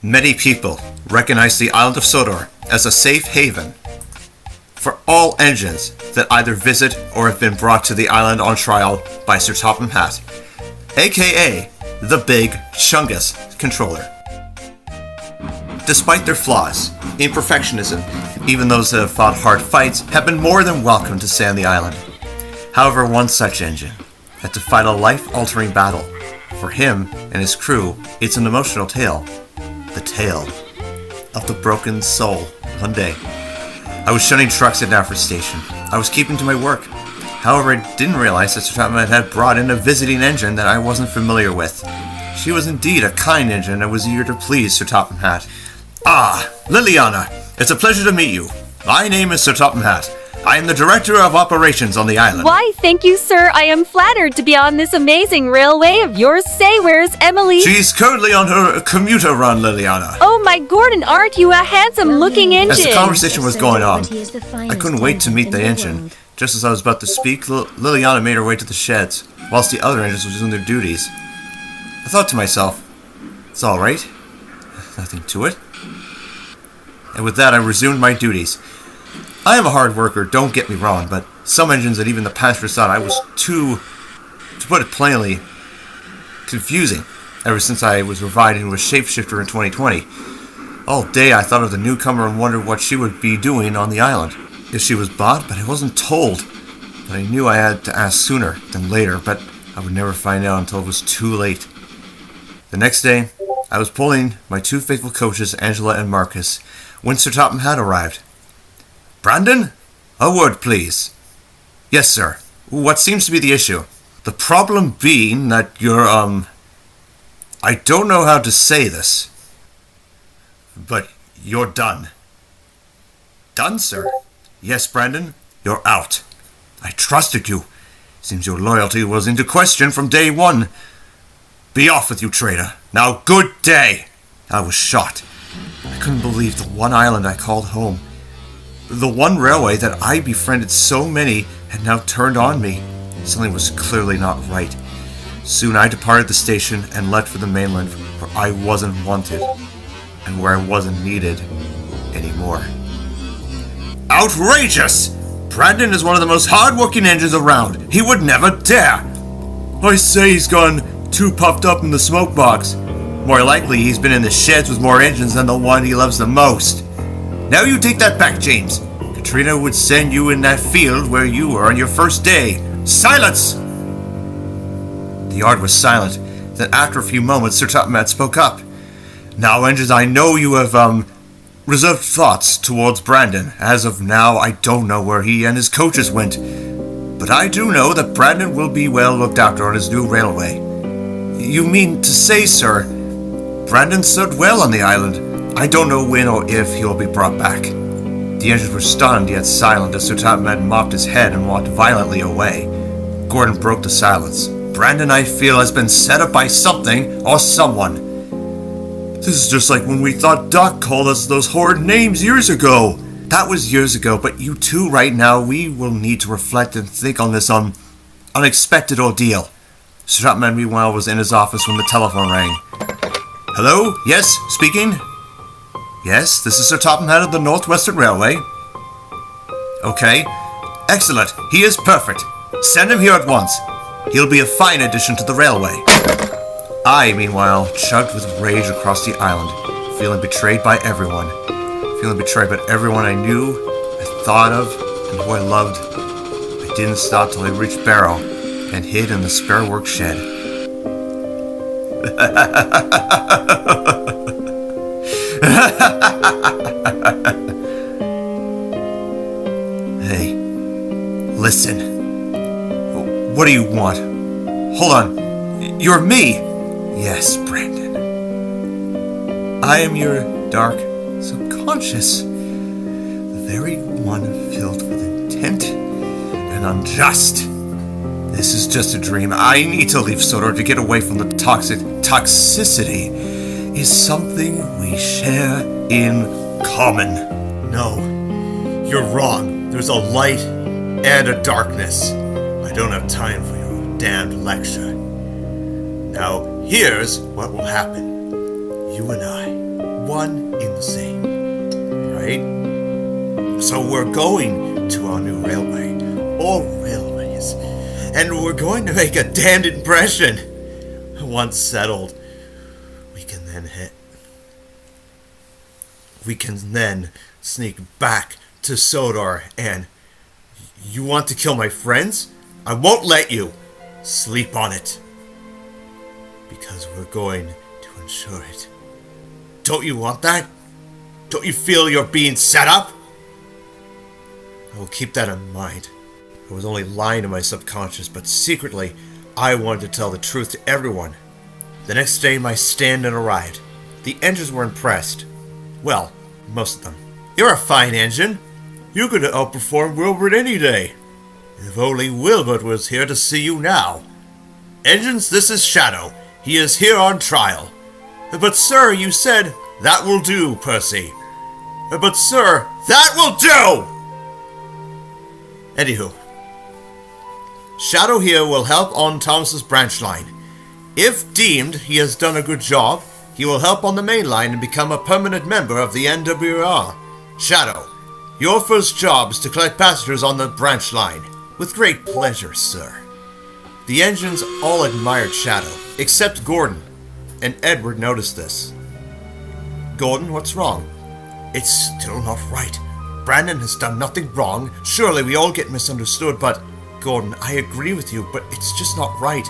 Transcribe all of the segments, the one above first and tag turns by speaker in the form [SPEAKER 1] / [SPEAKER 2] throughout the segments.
[SPEAKER 1] Many people recognize the island of Sodor as a safe haven for all engines that either visit or have been brought to the island on trial by Sir Topham Hatt, aka the Big Chungus Controller. Despite their flaws, imperfectionism, even those that have fought hard fights have been more than welcome to stay on the island. However, one such engine had to fight a life-altering battle. For him and his crew, it's an emotional tale. The tale of the broken soul. One day, I was shunning trucks at Nafford Station. I was keeping to my work. However, I didn't realize that Sir Topham had brought in a visiting engine that I wasn't familiar with. She was indeed a kind engine and was eager to please Sir Topham Hatt. Ah, Liliana, it's a pleasure to meet you. My name is Sir Topham Hatt. I am the Director of Operations on the island.
[SPEAKER 2] Why, thank you, sir. I am flattered to be on this amazing railway of yours. Say, where's Emily?
[SPEAKER 1] She's currently on her commuter run, Liliana.
[SPEAKER 2] Oh my Gordon, aren't you a handsome-looking engine?
[SPEAKER 1] As the conversation was going on, I couldn't wait to meet the engine. Just as I was about to speak, Liliana made her way to the sheds, whilst the other engines were doing their duties. I thought to myself, it's alright. Nothing to it. And with that, I resumed my duties. I am a hard worker, don't get me wrong, but some engines and even the passengers thought I was too, to put it plainly, confusing ever since I was revived into a shapeshifter in 2020. All day I thought of the newcomer and wondered what she would be doing on the island. If she was bought, but I wasn't told. But I knew I had to ask sooner than later, but I would never find out until it was too late. The next day, I was pulling my two faithful coaches, Angela and Marcus, when Sir Topham had arrived. Brandon? A word, please. Yes, sir. What seems to be the issue? The problem being that you're, I don't know how to say this, but you're done. Done, sir? Yes, Brandon, you're out. I trusted you. Seems your loyalty was into question from day one. Be off with you, traitor. Now, good day. I was shot. I couldn't believe the one island I called home. The one railway that I befriended so many had now turned on me. Something was clearly not right. Soon I departed the station and left for the mainland, where I wasn't wanted, and where I wasn't needed anymore. Outrageous! Brandon is one of the most hard-working engines around. He would never dare. I say he's gone too puffed up in the smoke box. More likely he's been in the sheds with more engines than the one he loves the most. Now you take that back, James. Katrina would send you in that field where you were on your first day. Silence! The yard was silent. Then after a few moments, Sir Topham spoke up. Now, engines, I know you have, reserved thoughts towards Brandon. As of now, I don't know where he and his coaches went. But I do know that Brandon will be well looked after on his new railway. You mean to say, sir, Brandon served well on the island? I don't know when or if he'll be brought back. The engines were stunned yet silent as Sir Topham had mopped his head and walked violently away. Gordon broke the silence. Brandon, I feel, has been set up by something or someone. This is just like when we thought Doc called us those horrid names years ago. That was years ago, but you two right now, we will need to reflect and think on this unexpected ordeal. Sir Topham, meanwhile, was in his office when the telephone rang. Hello? Yes? Speaking? Yes, this is Sir Topham of the Northwestern Railway. Okay. Excellent. He is perfect. Send him here at once. He'll be a fine addition to the railway. I, meanwhile, chugged with rage across the island, feeling betrayed by everyone. Feeling betrayed by everyone I knew, I thought of, and who I loved. I didn't stop till I reached Barrow and hid in the spare work shed. Hey, listen. What do you want? Hold on. You're me. Yes, Brandon. I am your dark subconscious. The very one filled with intent and unjust. This is just a dream. I need to leave Sodor to get away from the toxicity is something we share in common. No, you're wrong. There's a light and a darkness. I don't have time for your damned lecture. Now, here's what will happen. You and I one in the same, right? So we're going to our new railway, or railways, and we're going to make a damned impression. Once settled, we can then sneak back to Sodor and... You want to kill my friends? I won't let you. Sleep on it. Because we're going to ensure it. Don't you want that? Don't you feel you're being set up? I will keep that in mind. I was only lying to my subconscious, but secretly, I wanted to tell the truth to everyone. The next day, my stand-in arrived. The engines were impressed. Well, most of them. You're a fine engine. You could outperform Wilbert any day. If only Wilbert was here to see you now. Engines, this is Shadow. He is here on trial. But sir, you said... That will do, Percy. But sir, that will do! Anywho. Shadow here will help on Thomas's branch line. If deemed he has done a good job, he will help on the main line and become a permanent member of the NWR. Shadow, your first job is to collect passengers on the branch line. With great pleasure, sir. The engines all admired Shadow, except Gordon, and Edward noticed this. Gordon, what's wrong? It's still not right. Brandon has done nothing wrong. Surely we all get misunderstood, but... Gordon, I agree with you, but it's just not right.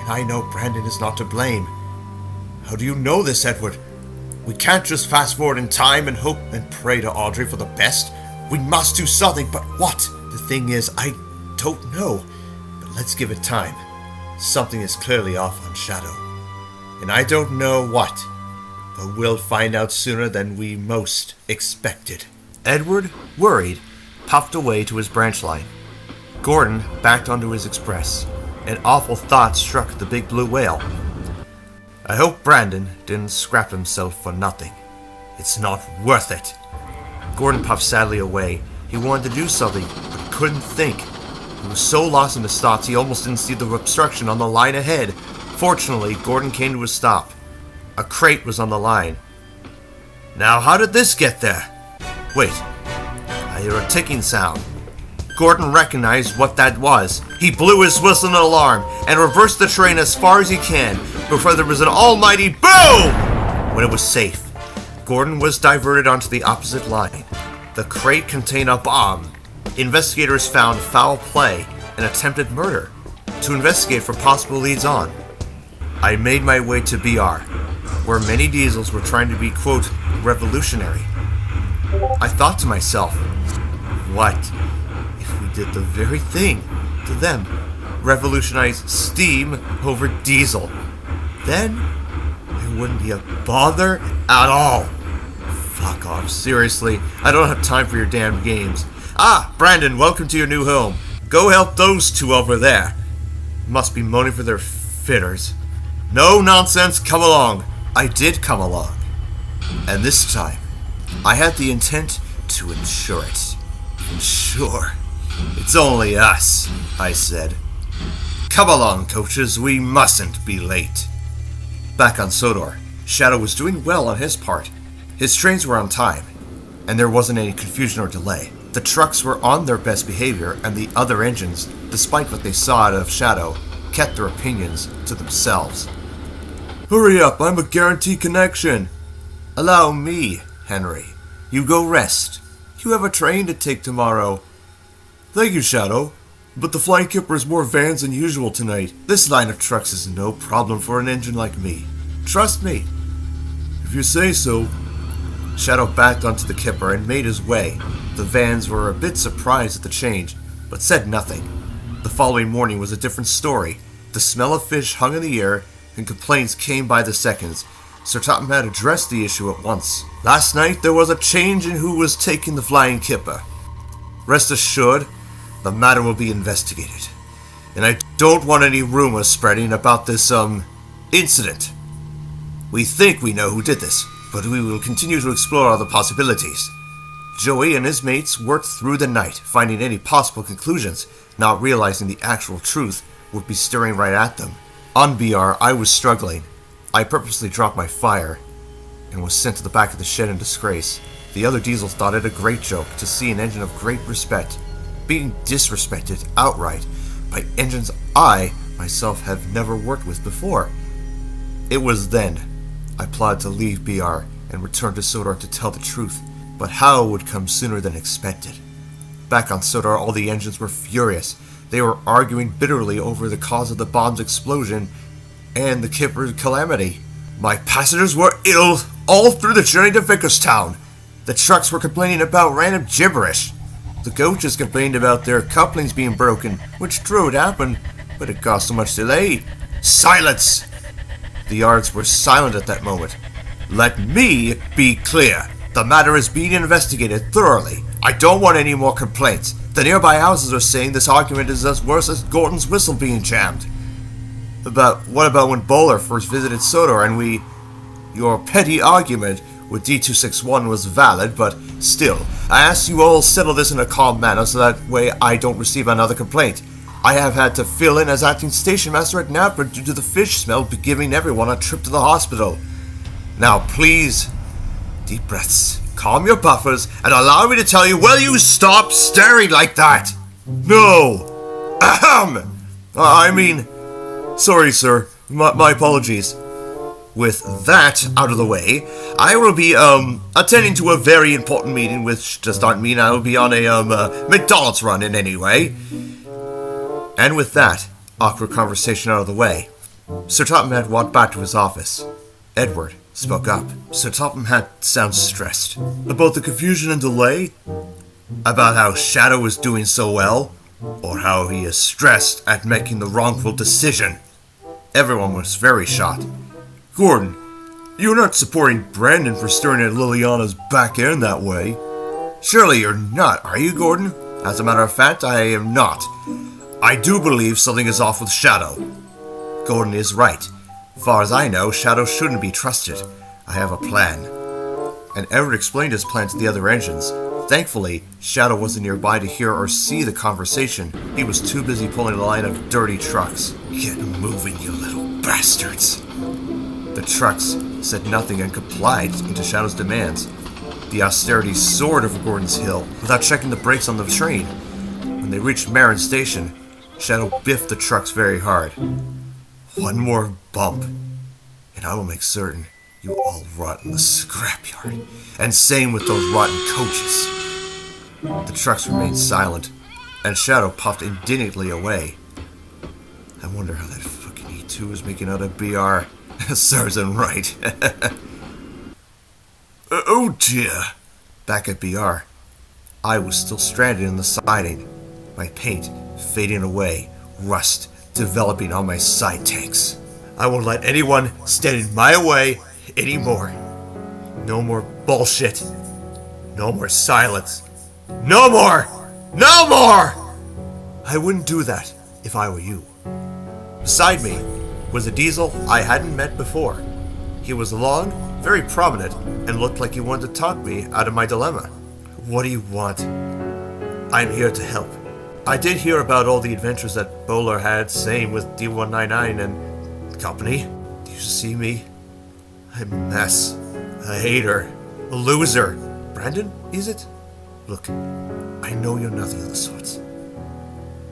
[SPEAKER 1] And I know Brandon is not to blame. How do you know this, Edward? We can't just fast forward in time and hope and pray to Audrey for the best. We must do something, but what? The thing is, I don't know. But let's give it time. Something is clearly off on Shadow. And I don't know what. But we'll find out sooner than we most expected. Edward, worried, puffed away to his branch line. Gordon backed onto his express. An awful thought struck the big blue whale. I hope Brandon didn't scrap himself for nothing. It's not worth it. Gordon puffed sadly away. He wanted to do something, but he couldn't think. He was so lost in his thoughts he almost didn't see the obstruction on the line ahead. Fortunately, Gordon came to a stop. A crate was on the line. Now, how did this get there? Wait, I hear a ticking sound. Gordon recognized what that was. He blew his whistle in alarm and reversed the train as far as he can before there was an almighty boom! When it was safe, Gordon was diverted onto the opposite line. The crate contained a bomb. Investigators found foul play and attempted murder. To investigate for possible leads on, I made my way to BR, where many diesels were trying to be, quote, revolutionary. I thought to myself, what if we did the very thing to them? Revolutionize steam over diesel. Then there wouldn't be a bother at all. Fuck off, seriously. I don't have time for your damn games. Ah, Brandon, welcome to your new home. Go help those two over there. Must be moaning for their fitters. No nonsense, come along. I did come along. And this time, I had the intent to ensure it. Ensure? It's only us, I said. Come along, coaches, we mustn't be late. Back on Sodor, Shadow was doing well on his part. His trains were on time, and there wasn't any confusion or delay. The trucks were on their best behavior, and the other engines, despite what they saw out of Shadow, kept their opinions to themselves. Hurry up, I'm a guaranteed connection. Allow me, Henry. You go rest. You have a train to take tomorrow. Thank you, Shadow. But the Flying Kipper is more vans than usual tonight. This line of trucks is no problem for an engine like me. Trust me. If you say so. Shadow backed onto the Kipper and made his way. The vans were a bit surprised at the change, but said nothing. The following morning was a different story. The smell of fish hung in the air, and complaints came by the seconds. Sir Topham had addressed the issue at once. Last night there was a change in who was taking the Flying Kipper. Rest assured, the matter will be investigated. And I don't want any rumors spreading about this, incident. We think we know who did this, but we will continue to explore other possibilities. Joey and his mates worked through the night, finding any possible conclusions, not realizing the actual truth would be staring right at them. On BR, I was struggling. I purposely dropped my fire. and was sent to the back of the shed in disgrace. The other diesels thought it a great joke to see an engine of great respect being disrespected outright by engines I, myself, have never worked with before. It was then I plotted to leave BR and return to Sodor to tell the truth, but how would come sooner than expected. Back on Sodor, all the engines were furious. They were arguing bitterly over the cause of the bomb's explosion and the Kipper's calamity. My passengers were ill all through the journey to Vickerstown. The trucks were complaining about random gibberish. The coaches complained about their couplings being broken, which true it happened, but it caused so much delay. Silence! The yards were silent at that moment. Let me be clear. The matter is being investigated thoroughly. I don't want any more complaints. The nearby houses are saying this argument is as worse as Gordon's whistle being jammed. What about when Bowler first visited Sodor and your petty argument with D261 was valid, but still, I ask you all settle this in a calm manner so that way I don't receive another complaint. I have had to fill in as acting station master at Napa due to the fish smell giving everyone a trip to the hospital. Now please, deep breaths, calm your buffers, and allow me to tell you, will you stop staring like that? No! Ahem! Sorry sir, my apologies. With that out of the way, I will be, attending to a very important meeting, which does not mean I will be on a, McDonald's run in any way. And with that awkward conversation out of the way, Sir Topham Hatt walked back to his office. Edward spoke up. Sir Topham Hatt sounds stressed. About the confusion and delay? About how Shadow is doing so well? Or how he is stressed at making the wrongful decision? Everyone was very shocked. Gordon, you're not supporting Brandon for staring at Liliana's back end that way. Surely you're not, are you, Gordon? As a matter of fact, I am not. I do believe something is off with Shadow. Gordon is right. As far as I know, Shadow shouldn't be trusted. I have a plan. And Edward explained his plan to the other engines. Thankfully, Shadow wasn't nearby to hear or see the conversation. He was too busy pulling a line of dirty trucks. Get moving, you little bastards. The trucks said nothing and complied to Shadow's demands. The austerity soared over Gordon's hill without checking the brakes on the train. When they reached Marin Station, Shadow biffed the trucks very hard. One more bump, and I will make certain you all rot in the scrapyard. And same with those rotten coaches. The trucks remained silent, and Shadow puffed indignantly away. I wonder how that fucking E2 is making out of BR. Serves him right. Oh dear. Back at BR, I was still stranded in the siding. My paint fading away, rust developing on my side tanks. I won't let anyone stand in my way anymore. No more bullshit. No more silence. No more! No more! I wouldn't do that if I were you. Beside me was a diesel I hadn't met before. He was long, very prominent, and looked like he wanted to talk me out of my dilemma. What do you want? I'm here to help. I did hear about all the adventures that Bowler had, same with D199 and company. Do you see me? I'm a mess. A hater. A loser. Brandon, is it? Look, I know you're nothing of the sorts.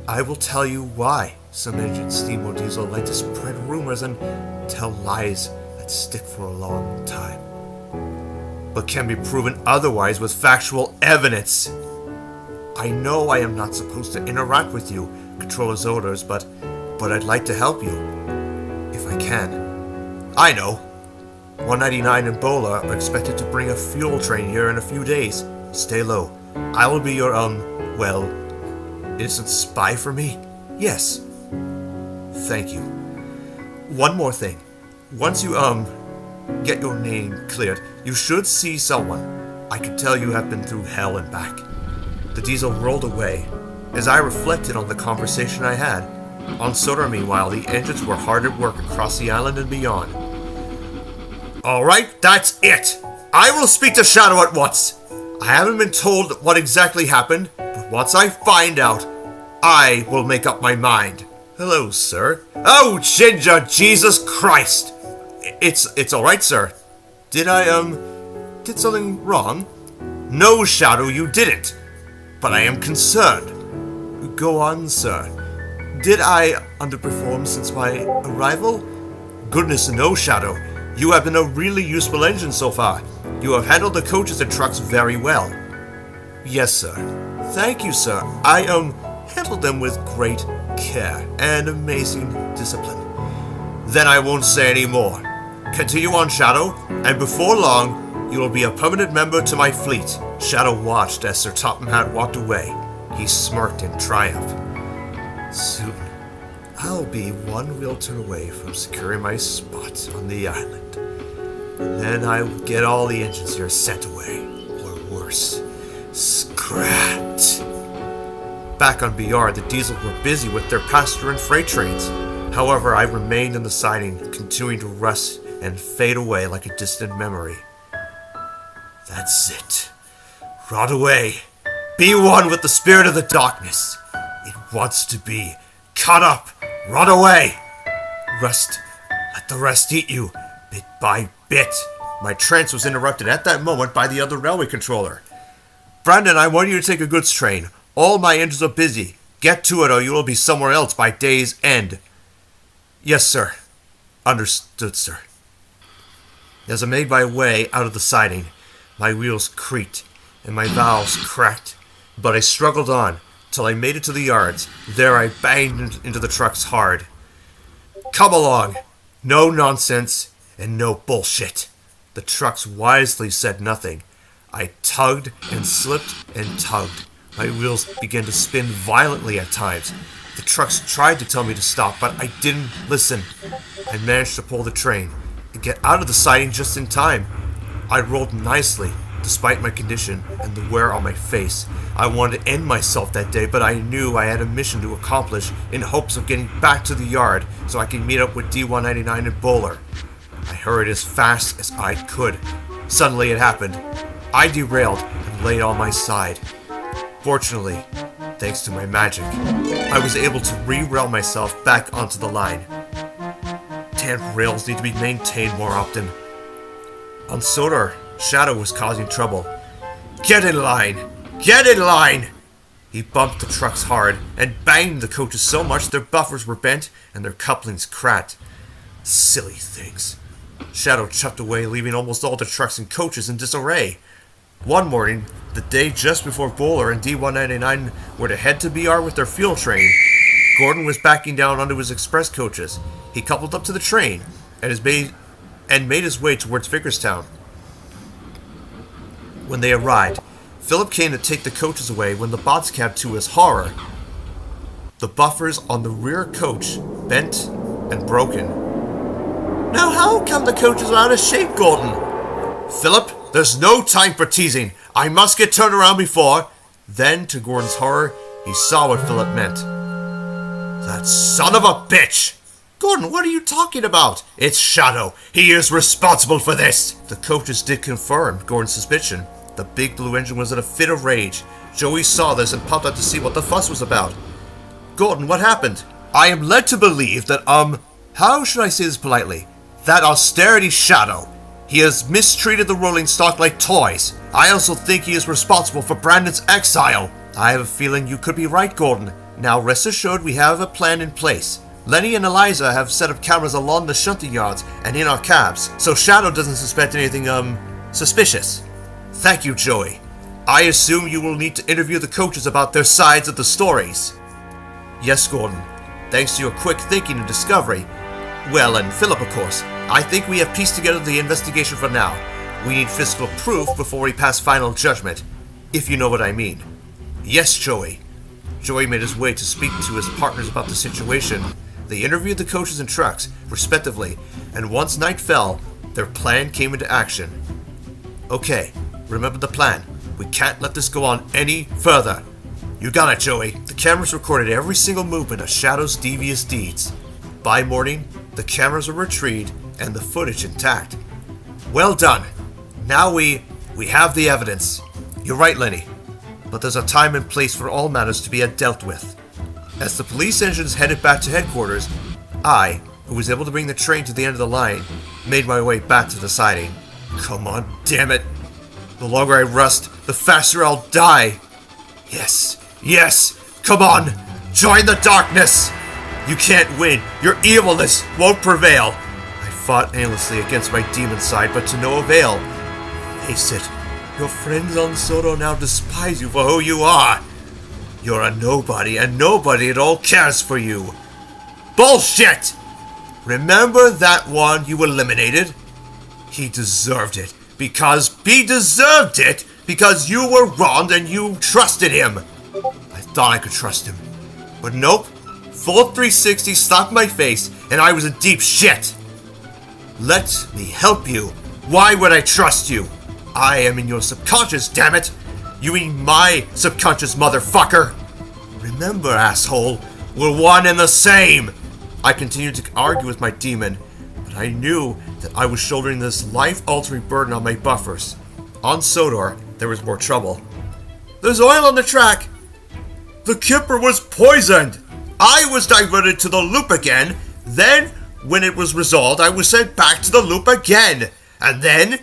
[SPEAKER 1] I will tell you why some engines, steam or diesel, like to spread rumors and tell lies that stick for a long time, but can be proven otherwise with factual evidence. I know I am not supposed to interact with you, control his orders, but I'd like to help you, if I can. I know. 199 and Bola are expected to bring a fuel train here in a few days. Stay low. I will be your, innocent spy for me? Yes. Thank you. One more thing. Once you, get your name cleared, you should see someone. I can tell you have been through hell and back. The diesel rolled away as I reflected on the conversation I had. On Sodor, meanwhile, the engines were hard at work across the island and beyond. Alright, that's it. I will speak to Shadow at once. I haven't been told what exactly happened, but once I find out, I will make up my mind. Hello, sir. Oh, Ginger, Jesus Christ. It's alright, sir. Did did something wrong? No, Shadow, you didn't. But I am concerned. Go on, sir. Did I underperform since my arrival? Goodness no, Shadow. You have been a really useful engine so far. You have handled the coaches and trucks very well. Yes, sir. Thank you, sir. I handled them with great care and amazing discipline. Then I won't say any more. Continue on, Shadow, and before long, you will be a permanent member to my fleet. Shadow watched as Sir Topham Hatt walked away. He smirked in triumph. Soon, I'll be one wheel turn away from securing my spot on the island. And then I will get all the engines here sent away, or worse, scrapped. Back on BR, the Diesels were busy with their passenger and freight trains. However, I remained in the siding, continuing to rust and fade away like a distant memory. That's it. Rot away. Be one with the spirit of the darkness. It wants to be. Cut up. Rot away. Rust. Let the rest eat you, bit by bit. My trance was interrupted at that moment by the other railway controller. Brandon, I want you to take a goods train. All my engines are busy. Get to it or you will be somewhere else by day's end. Yes, sir. Understood, sir. As I made my way out of the siding, my wheels creaked and my valves cracked, but I struggled on till I made it to the yards. There I banged into the trucks hard. Come along. No nonsense and no bullshit. The trucks wisely said nothing. I tugged and slipped and tugged. My wheels began to spin violently at times. The trucks tried to tell me to stop, but I didn't listen. I managed to pull the train and get out of the siding just in time. I rolled nicely, despite my condition and the wear on my face. I wanted to end myself that day, but I knew I had a mission to accomplish in hopes of getting back to the yard so I could meet up with D199 and Bowler. I hurried as fast as I could. Suddenly it happened. I derailed and lay on my side. Fortunately, thanks to my magic, I was able to re-rail myself back onto the line. Damn rails need to be maintained more often. On Sodor, Shadow was causing trouble. Get in line! Get in line! He bumped the trucks hard and banged the coaches so much their buffers were bent and their couplings cracked. Silly things. Shadow chuffed away, leaving almost all the trucks and coaches in disarray. One morning, the day just before Bowler and D199 were to head to BR with their fuel train, Gordon was backing down onto his express coaches. He coupled up to the train and made his way towards Vickerstown. When they arrived, Philip came to take the coaches away when the bots cab, to his horror, the buffers on the rear coach bent and broken. Now how come the coaches are out of shape, Gordon? Philip, there's no time for teasing. I must get turned around before. Then, to Gordon's horror, he saw what Philip meant. That son of a bitch! Gordon, what are you talking about? It's Shadow. He is responsible for this. The coaches did confirm Gordon's suspicion. The big blue engine was in a fit of rage. Joey saw this and popped out to see what the fuss was about. Gordon, what happened? I am led to believe that, how should I say this politely? That austerity Shadow. He has mistreated the rolling stock like toys. I also think he is responsible for Brandon's exile. I have a feeling you could be right, Gordon. Now rest assured we have a plan in place. Lenny and Eliza have set up cameras along the shunting yards and in our cabs, so Shadow doesn't suspect anything, suspicious. Thank you, Joey. I assume you will need to interview the coaches about their sides of the stories. Yes, Gordon. Thanks to your quick thinking and discovery. Well, and Philip, of course. I think we have pieced together the investigation for now. We need physical proof before we pass final judgment, if you know what I mean. Yes, Joey. Joey made his way to speak to his partners about the situation. They interviewed the coaches and trucks, respectively, and once night fell, their plan came into action. Okay, remember the plan. We can't let this go on any further. You got it, Joey. The cameras recorded every single movement of Shadow's devious deeds. By morning, the cameras were retrieved and the footage intact. Well done. Now we have the evidence. You're right, Lenny. But there's a time and place for all matters to be dealt with. As the police engines headed back to headquarters, I, who was able to bring the train to the end of the line, made my way back to the siding. Come on, damn it. The longer I rest, the faster I'll die. Yes, come on, join the darkness. You can't win, your evilness won't prevail. I fought aimlessly against my demon side, but to no avail. Face it, your friends on Sodor now despise you for who you are. You're a nobody, and nobody at all cares for you. Bullshit! Remember that one you eliminated? He deserved it, because you were wronged and you trusted him. I thought I could trust him, but nope. Full 360 slapped my face, and I was in deep shit. Let me help you. Why would I trust you? I am in your subconscious, damn it. You mean my subconscious, motherfucker. Remember, asshole, we're one and the same. I continued to argue with my demon, but I knew that I was shouldering this life-altering burden on my buffers. On Sodor, there was more trouble. There's oil on the track. The kipper was poisoned. I was diverted to the loop again. Then, when it was resolved, I was sent back to the loop again. And then,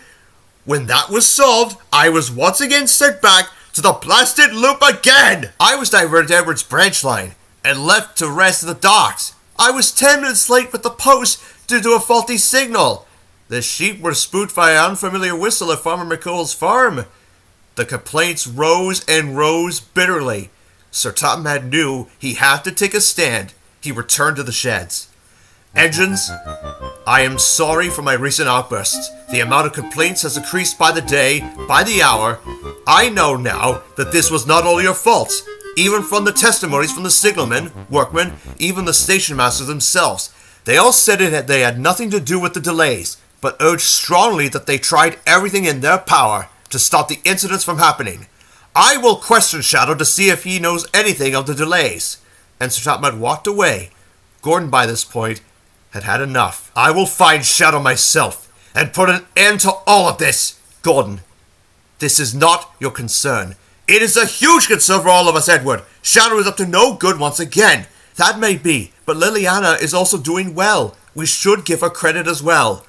[SPEAKER 1] when that was solved, I was once again sent back to the blasted loop again. I was diverted to Edward's branch line and left to rest at the docks. I was 10 minutes late with the post due to a faulty signal. The sheep were spooked by an unfamiliar whistle at Farmer McColl's farm. The complaints rose and rose bitterly. Sir Topman knew he had to take a stand. He returned to the sheds. Engines, I am sorry for my recent outbursts. The amount of complaints has increased by the day, by the hour. I know now that this was not all your faults. Even from the testimonies from the signalmen, workmen, even the station masters themselves. They all said they had nothing to do with the delays, but urged strongly that they tried everything in their power to stop the incidents from happening. I will question Shadow to see if he knows anything of the delays. And Sir Topman walked away. Gordon, by this point, had had enough. I will find Shadow myself and put an end to all of this. Gordon, this is not your concern. It is a huge concern for all of us, Edward. Shadow is up to no good once again. That may be, but Liliana is also doing well. We should give her credit as well.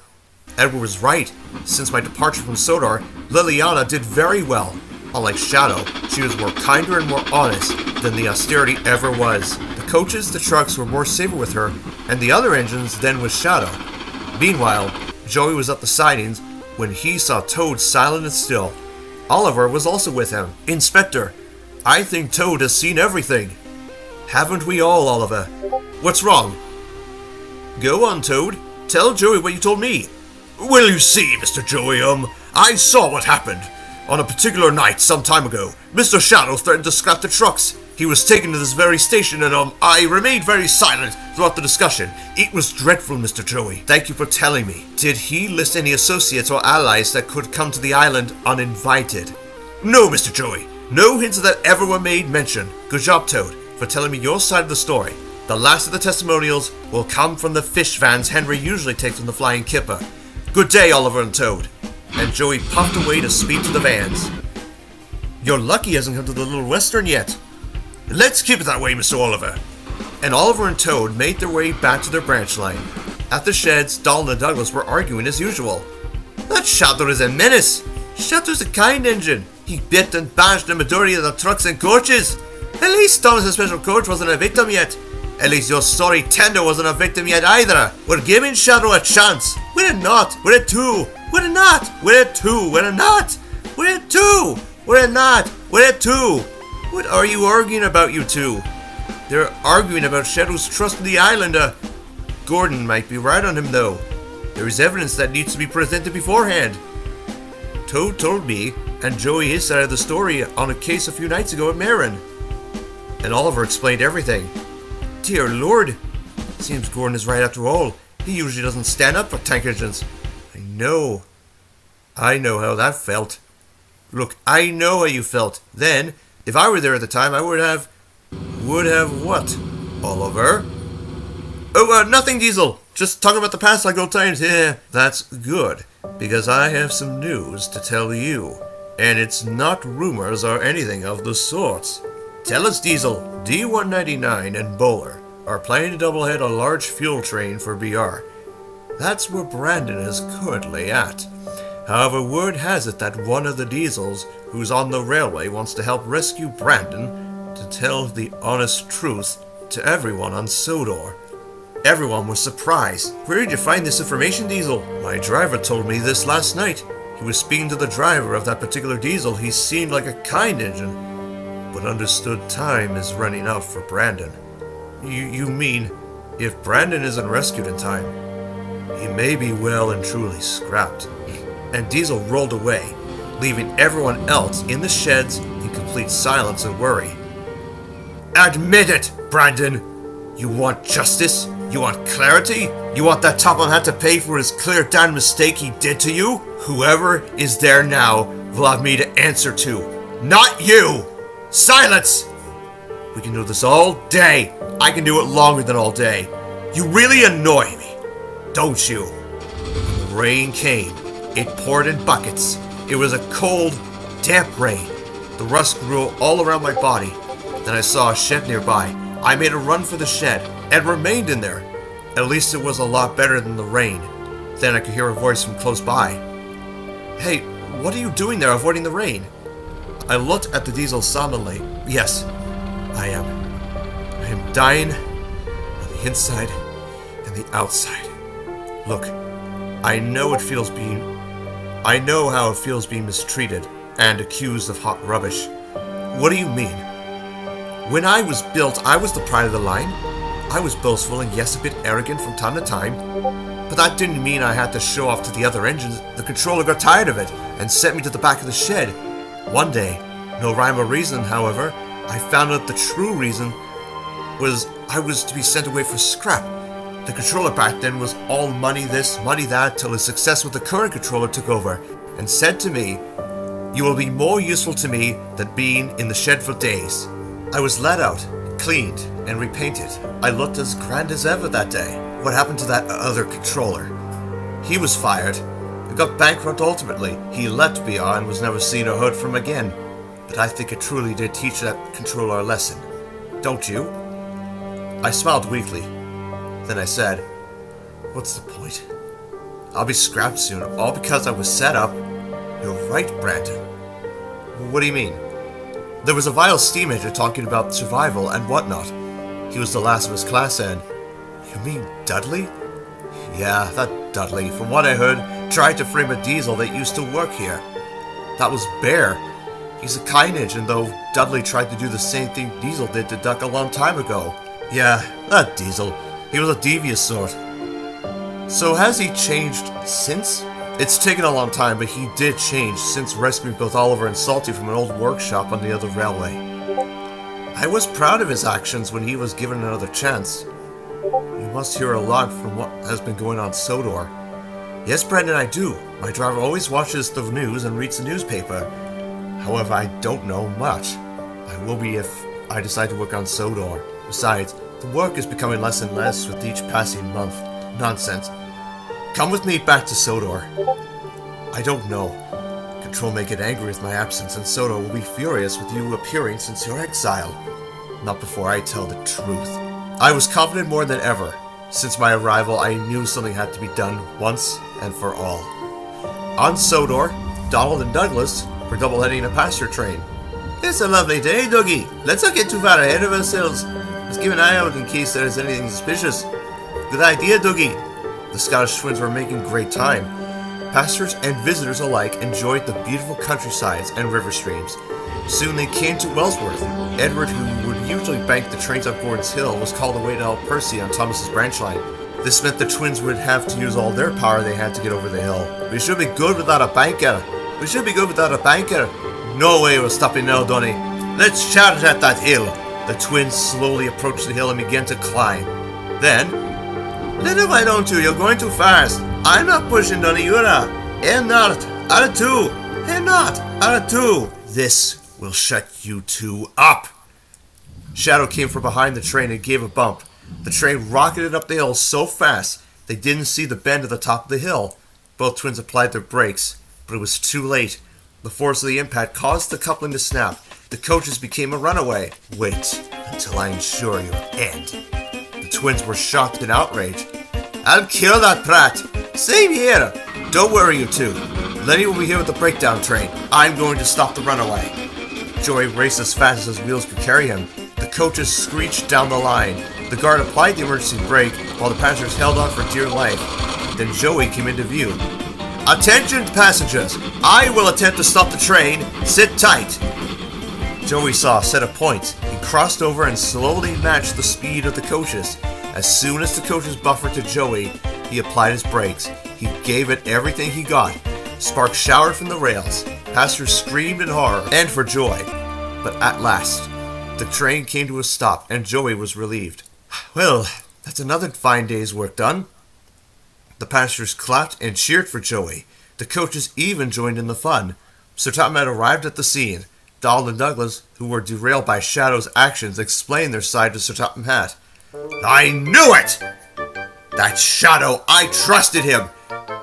[SPEAKER 1] Edward was right. Since my departure from Sodor, Liliana did very well. Unlike Shadow, she was more kinder and more honest than the austerity ever was. The coaches, the trucks were more safer with her, and the other engines than with Shadow. Meanwhile, Joey was at the sidings when he saw Toad silent and still. Oliver was also with him. Inspector, I think Toad has seen everything. Haven't we all, Oliver? What's wrong? Go on, Toad. Tell Joey what you told me. Well, you see, Mr. Joey, I saw what happened. On a particular night some time ago, Mr. Shadow threatened to scrap the trucks. He was taken to this very station and, I remained very silent throughout the discussion. It was dreadful, Mr. Joey. Thank you for telling me. Did he list any associates or allies that could come to the island uninvited? No, Mr. Joey. No hints of that ever were made mention. Good job, Toad, for telling me your side of the story. The last of the testimonials will come from the fish vans Henry usually takes from the Flying Kipper. Good day, Oliver and Toad. And Joey puffed away to speed to the vans. You're lucky he hasn't come to the Little Western yet. Let's keep it that way, Mr. Oliver. And Oliver and Toad made their way back to their branch line. At the sheds, Donald and Douglas were arguing as usual. That Sodor is a menace. Sodor's a kind engine. He bit and bashed the majority of the trucks and coaches. At least Thomas's special coach wasn't a victim yet. At least your sorry tender wasn't a victim yet either. We're giving Shadow a chance. We're not. We're at 2. We're not. We're at 2. We're not. We're at 2. We're not. We're at 2. What are you arguing about, you two? They're arguing about Shadow's trust in the island. Gordon might be right on him, though. There is evidence that needs to be presented beforehand. Toad told me, and Joey his side of the story on a case a few nights ago at Marin. And Oliver explained everything. Dear Lord. Seems Gordon is right after all. He usually doesn't stand up for tank engines. I know how that felt. Look, I know how you felt. Then, if I were there at the time, I would have what? Oliver? Oh, nothing, Diesel. Just talking about the past like old times. Yeah, that's good, because I have some news to tell you. And it's not rumors or anything of the sorts. Tell us, Diesel. D-199 and Bowler are planning to doublehead a large fuel train for BR. That's where Brandon is currently at. However, word has it that one of the Diesels who's on the railway wants to help rescue Brandon to tell the honest truth to everyone on Sodor. Everyone was surprised. Where did you find this information, Diesel? My driver told me this last night. He was speaking to the driver of that particular Diesel. He seemed like a kind engine, but understood time is running out for Brandon. You mean, if Brandon isn't rescued in time, he may be well and truly scrapped. And Diesel rolled away, leaving everyone else in the sheds in complete silence and worry. Admit it, Brandon! You want justice? You want clarity? You want that Topham had to pay for his clear down mistake he did to you? Whoever is there now will have me to answer to. Not you! Silence! We can do this all day. I can do it longer than all day. You really annoy me, don't you? When the rain came, it poured in buckets. It was a cold, damp rain. The rust grew all around my body. Then I saw a shed nearby. I made a run for the shed and remained in there. At least it was a lot better than the rain. Then I could hear a voice from close by. Hey, what are you doing there avoiding the rain? I looked at the Diesel solemnly. Yes, I am. I am dying on the inside and the outside. Look, I know how it feels being mistreated and accused of hot rubbish. What do you mean? When I was built, I was the pride of the line. I was boastful and yes, a bit arrogant from time to time, but that didn't mean I had to show off to the other engines. The controller got tired of it and sent me to the back of the shed. One day, no rhyme or reason, however, I found out the true reason was I was to be sent away for scrap. The controller back then was all money this, money that, till his success with the current controller took over and said to me, "You will be more useful to me than being in the shed for days." I was let out, cleaned, and repainted. I looked as grand as ever that day. What happened to that other controller? He was fired and got bankrupt ultimately. He left BR and was never seen or heard from again. But I think it truly did teach that controller a lesson. Don't you? I smiled weakly. Then I said, "What's the point? I'll be scrapped soon, all because I was set up." You're right, Brandon. What do you mean? There was a vile steam engine talking about survival and whatnot. He was the last of his class and... You mean Dudley? Yeah, that Dudley, from what I heard, tried to frame a Diesel that used to work here. That was Bear. He's a kind engine, though Dudley tried to do the same thing Diesel did to Duck a long time ago. Yeah, that Diesel. He was a devious sort. So has he changed since? It's taken a long time, but he did change since rescuing both Oliver and Salty from an old workshop on the other railway. I was proud of his actions when he was given another chance. You must hear a lot from what has been going on Sodor. Yes, Brandon, I do. My driver always watches the news and reads the newspaper. However, I don't know much. I will be if I decide to work on Sodor. Besides, the work is becoming less and less with each passing month. Nonsense. Come with me back to Sodor. I don't know. Control may get angry with my absence, and Sodor will be furious with you appearing since your exile. Not before I tell the truth. I was confident more than ever. Since my arrival, I knew something had to be done once and for all. On Sodor, Donald and Douglas were double-heading a passenger train. It's a lovely day, Dougie. Let's not get too far ahead of ourselves. Let's keep an eye out in case there's anything suspicious. Good idea, Dougie. The Scottish twins were making great time. Passengers and visitors alike enjoyed the beautiful countrysides and river streams. Soon they came to Wellsworth. Edward, who would usually bank the trains up Gordon's Hill, was called away to help Percy on Thomas's branch line. This meant the twins would have to use all their power they had to get over the hill. We should be good without a banker. We should be good without a banker. No way we're stopping now, Donny. Let's charge at that hill. The twins slowly approached the hill and began to climb. Then, little why don't you? You're going too fast. I'm not pushing, Donny. You're not. And not. Out of two. And not. Out of two. This will shut you two up. Shadow came from behind the train and gave a bump. The train rocketed up the hill so fast they didn't see the bend at the top of the hill. Both twins applied their brakes, but it was too late. The force of the impact caused the coupling to snap. The coaches became a runaway. Wait until I ensure your end. The twins were shocked and outraged. I'll kill that brat. Same here. Don't worry, you two. Lenny will be here with the breakdown train. I'm going to stop the runaway. Joey raced as fast as his wheels could carry him. The coaches screeched down the line. The guard applied the emergency brake while the passengers held on for dear life. Then Joey came into view. Attention passengers! I will attempt to stop the train. Sit tight. Joey saw a set of points. He crossed over and slowly matched the speed of the coaches. As soon as the coaches buffered to Joey, he applied his brakes. He gave it everything he got. Sparks showered from the rails. Passengers screamed in horror and for joy. But at last, the train came to a stop and Joey was relieved. Well, that's another fine day's work done. The passengers clapped and cheered for Joey. The coaches even joined in the fun. Sir Topham had arrived at the scene. Donald and Douglas, who were derailed by Shadow's actions, explained their side to Sir Topham Hatt. I knew it! That Shadow, I trusted him!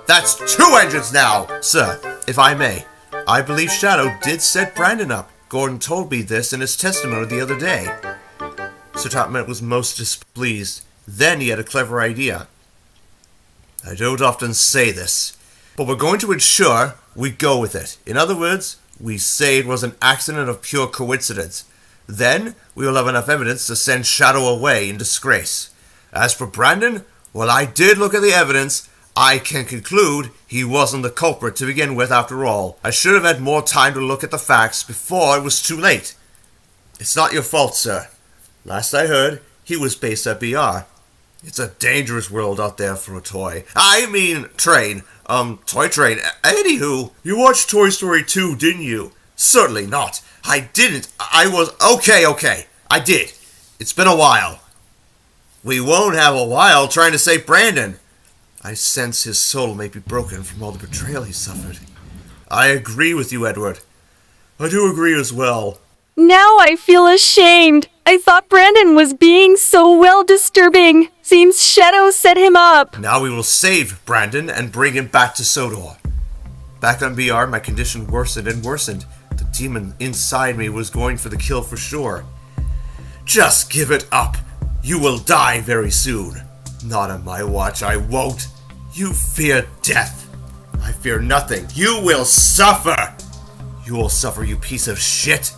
[SPEAKER 1] That's 2 engines now, sir, if I may. I believe Shadow did set Brandon up. Gordon told me this in his testimony the other day. Sir Topham was most displeased. Then he had a clever idea. I don't often say this, but we're going to ensure we go with it. In other words, we say it was an accident of pure coincidence. Then we will have enough evidence to send Shadow away in disgrace. As for Brandon, well, I did look at the evidence. I can conclude he wasn't the culprit to begin with after all. I should have had more time to look at the facts before it was too late. It's not your fault, sir. Last I heard, he was based at BR. It's a dangerous world out there for a toy. I mean, train. Toy train. Anywho, you watched Toy Story 2, didn't you? Certainly not. I didn't. I was... Okay. I did. It's been a while. We won't have a while trying to save Brandon. I sense his soul may be broken from all the betrayal he suffered. I agree with you, Edward. I do agree as well.
[SPEAKER 2] Now I feel ashamed. I thought Brandon was being so well disturbing. Seems Shadow set him up.
[SPEAKER 1] Now we will save Brandon and bring him back to Sodor. Back on BR, my condition worsened and worsened. The demon inside me was going for the kill for sure. Just give it up. You will die very soon. Not on my watch, I won't. You fear death. I fear nothing. You will suffer. You will suffer, you piece of shit.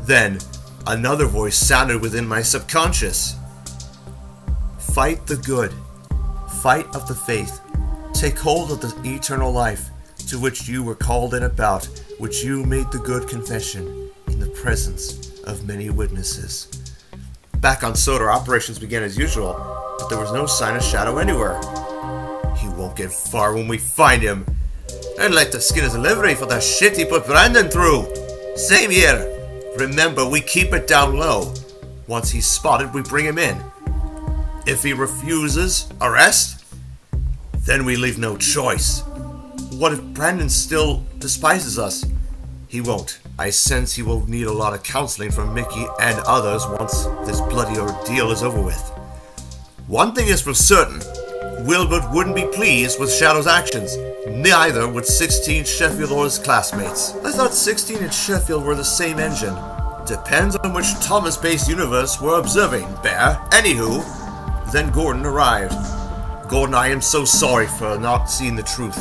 [SPEAKER 1] Then, another voice sounded within my subconscious. Fight the good. Fight of the faith. Take hold of the eternal life to which you were called and about, which you made the good confession in the presence of many witnesses. Back on Sodor, operations began as usual, but there was no sign of Shadow anywhere. He won't get far when we find him. I'd like to skin his livery for the shit he put Brandon through. Same here. Remember, we keep it down low. Once he's spotted, we bring him in. If he refuses arrest, then we leave no choice. What if Brandon still despises us? He won't. I sense he will need a lot of counseling from Mickey and others once this bloody ordeal is over with. One thing is for certain, Wilbert wouldn't be pleased with Shadow's actions. Neither would 16 Sheffield or his classmates. I thought 16 and Sheffield were the same engine. Depends on which Thomas-based universe we're observing, Bear. Anywho, then Gordon arrived. Gordon, I am so sorry for not seeing the truth.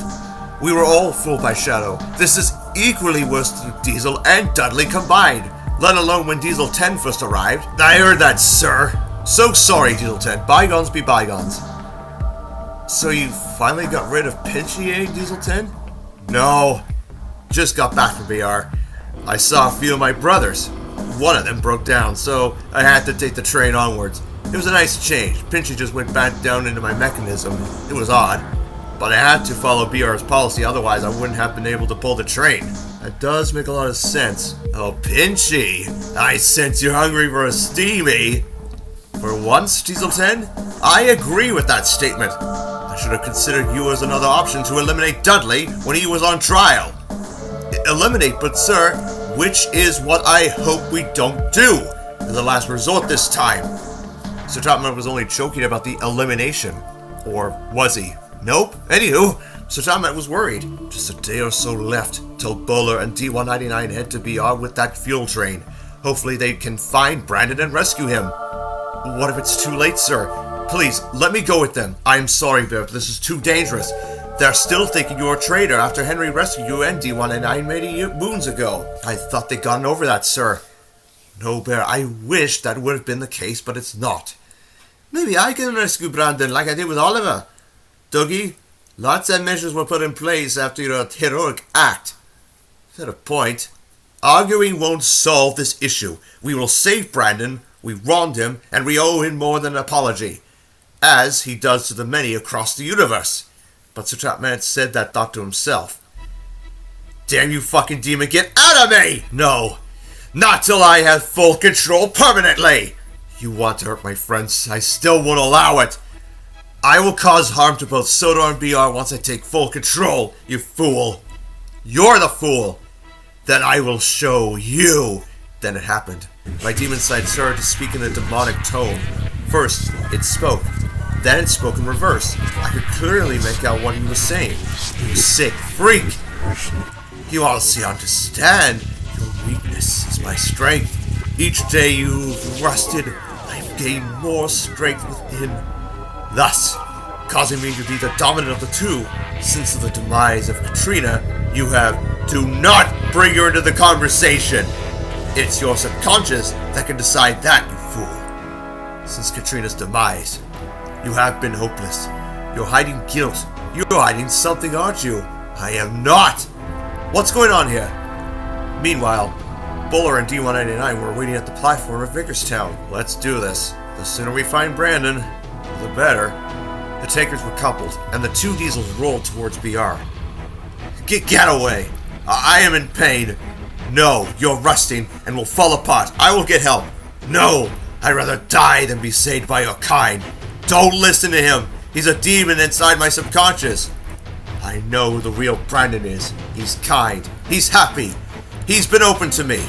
[SPEAKER 1] We were all fooled by Shadow. This is equally worse than Diesel and Dudley combined, let alone when Diesel 10 first arrived. I heard that, sir. So sorry, Diesel 10. Bygones be bygones. So you finally got rid of Pinchy, eh, Diesel 10? No. Just got back from BR. I saw a few of my brothers. One of them broke down, so I had to take the train onwards. It was a nice change. Pinchy just went back down into my mechanism. It was odd. But I had to follow BR's policy, otherwise I wouldn't have been able to pull the train. That does make a lot of sense. Oh, Pinchy, I sense you're hungry for a steamy. For once, Diesel 10, I agree with that statement. I should have considered you as another option to eliminate Dudley when he was on trial. Eliminate, but sir, which is what I hope we don't do, as a last resort this time. Sir Topham was only joking about the elimination. Or was he? Nope. Anywho, Sir Topham was worried. Just a day or so left till Bowler and D-199 head to BR with that fuel train. Hopefully they can find Brandon and rescue him. What if it's too late, sir? Please, let me go with them. I am sorry, Bear, but this is too dangerous. They're still thinking you're a traitor after Henry rescued you and D199 many moons ago. I thought they'd gotten over that, sir. No, Bear, I wish that would have been the case, but it's not. Maybe I can rescue Brandon like I did with Oliver. Dougie, lots of measures were put in place after your heroic act. To the point. Arguing won't solve this issue. We will save Brandon, we wronged him, and we owe him more than an apology. As he does to the many across the universe. But Sir Chapman said that thought to himself. Damn you fucking demon, get out of me! No, not till I have full control permanently! You want to hurt my friends, I still won't allow it. I will cause harm to both Sodor and BR once I take full control, you fool. You're the fool. Then I will show you. Then it happened. My demon side started to speak in a demonic tone. First, it spoke. Then it spoke in reverse. I could clearly make out what he was saying. You sick freak! You honestly understand. Your weakness is my strength. Each day you've rusted, I've gained more strength within. Thus, causing me to be the dominant of the two. Since the demise of Katrina, you have... Do not bring her into the conversation! It's your subconscious that can decide that, you fool. Since Katrina's demise, you have been hopeless. You're hiding guilt. You're hiding something, aren't you? I am not! What's going on here? Meanwhile, Bowler and D199 were waiting at the platform of Vickerstown. Let's do this. The sooner we find Brandon, the better. The tankers were coupled, and the two diesels rolled towards BR. Get away! I am in pain. No, you're rusting and will fall apart. I will get help. No, I'd rather die than be saved by your kind. Don't listen to him. He's a demon inside my subconscious. I know who the real Brandon is. He's kind. He's happy. He's been open to me,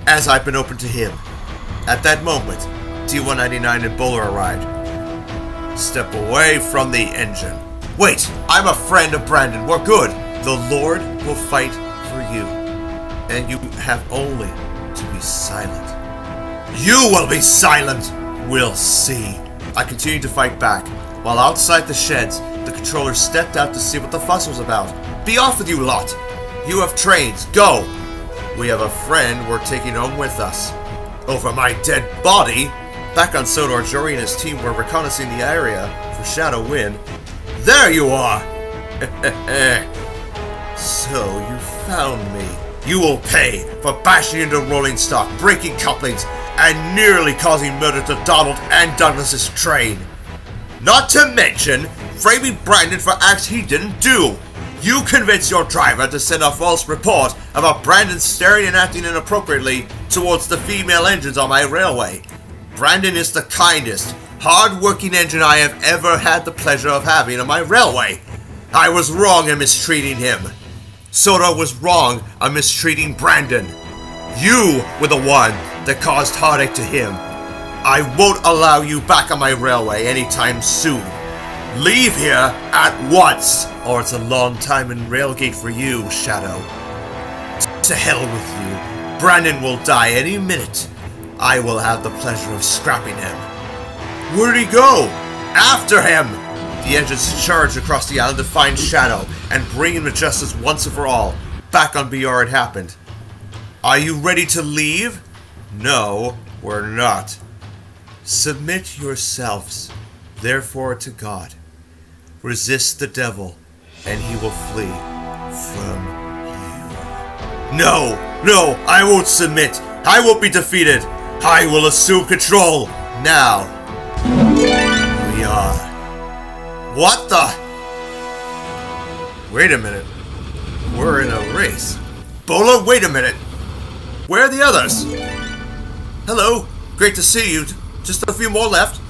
[SPEAKER 1] as I've been open to him. At that moment, D199 and Bowler arrived. Step away from the engine. Wait, I'm a friend of Brandon. We're good. The Lord will fight for you, and you have only to be silent. You will be silent! We'll see. I continued to fight back. While outside the sheds, the controller stepped out to see what the fuss was about. Be off with you lot! You have Trainz. Go! We have a friend we're taking home with us. Over my dead body? Back on Sodor, Jory and his team were reconnaissing the area for Shadow Wind. There you are! So you found me. You will pay for bashing into rolling stock, breaking couplings, and nearly causing murder to Donald and Douglas's train. Not to mention, framing Brandon for acts he didn't do. You convinced your driver to send a false report about Brandon staring and acting inappropriately towards the female engines on my railway. Brandon is the kindest, hard-working engine I have ever had the pleasure of having on my railway. I was wrong in mistreating him. Sodor was wrong on mistreating Brandon. You were the one that caused heartache to him. I won't allow you back on my railway anytime soon. Leave here at once, or it's a long time in Railgate for you, Shadow. To hell with you. Brandon will die any minute. I will have the pleasure of scrapping him. Where'd he go? After him! The engines charged across the island to find Shadow and bring him to justice once and for all. Back on BR it happened. Are you ready to leave? No, we're not. Submit yourselves, therefore, to God. Resist the devil, and he will flee from you. No, I won't submit. I won't be defeated. I will assume control. Now, we are. What the? Wait a minute. We're in a race. Bowler, wait a minute. Where are the others? Hello. Great to see you. Just a few more left.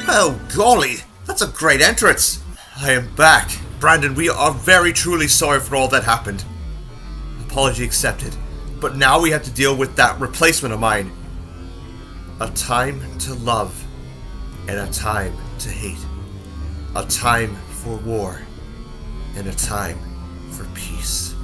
[SPEAKER 1] Oh, golly. That's a great entrance. I am back. Brandon, we are very truly sorry for all that happened. Apology accepted. But now we have to deal with that replacement of mine. A time to love. And a time to hate. A time for war, and a time for peace.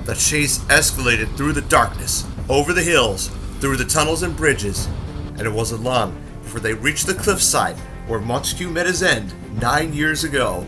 [SPEAKER 1] The chase escalated through the darkness, over the hills, through the tunnels and bridges, and it wasn't long before they reached the cliffside where Montague met his end 9 years ago.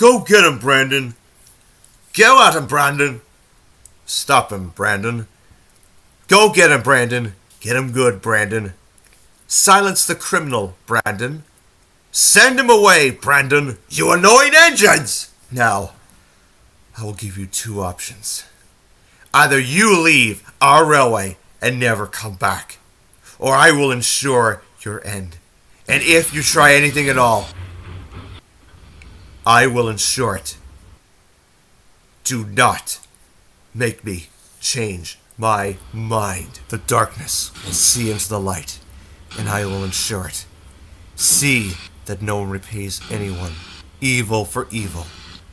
[SPEAKER 1] Go get him, Brandon. Go at him, Brandon. Stop him, Brandon. Go get him, Brandon. Get him good, Brandon. Silence the criminal, Brandon. Send him away, Brandon. You annoying engines! Now, I will give you two options. Either you leave our railway and never come back, or I will ensure your end. And if you try anything at all, I will ensure it. Do not make me change my mind. The darkness will see into the light, and I will ensure it. See that no one repays anyone evil for evil,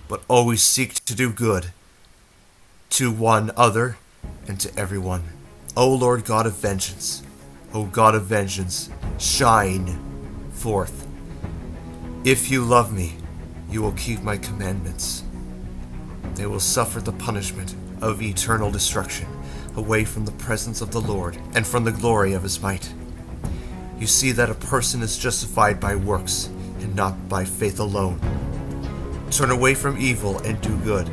[SPEAKER 1] but always seek to do good to one other and to everyone. O Lord God of vengeance, O God of vengeance, shine forth. If you love me, you will keep my commandments. They will suffer the punishment of eternal destruction, away from the presence of the Lord and from the glory of his might. You see that a person is justified by works and not by faith alone. Turn away from evil and do good,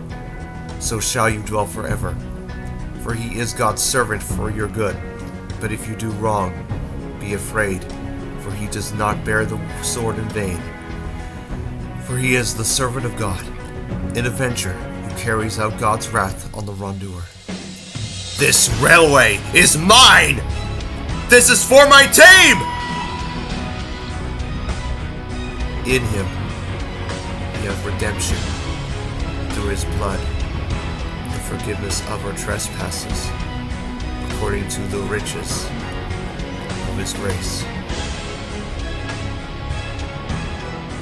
[SPEAKER 1] so shall you dwell forever. For he is God's servant for your good. But if you do wrong, be afraid, for he does not bear the sword in vain. For he is the servant of God, an avenger who carries out God's wrath on the wrongdoer. This railway is mine! This is for my team! In him, we have redemption through his blood, the forgiveness of our trespasses, according to the riches of his grace.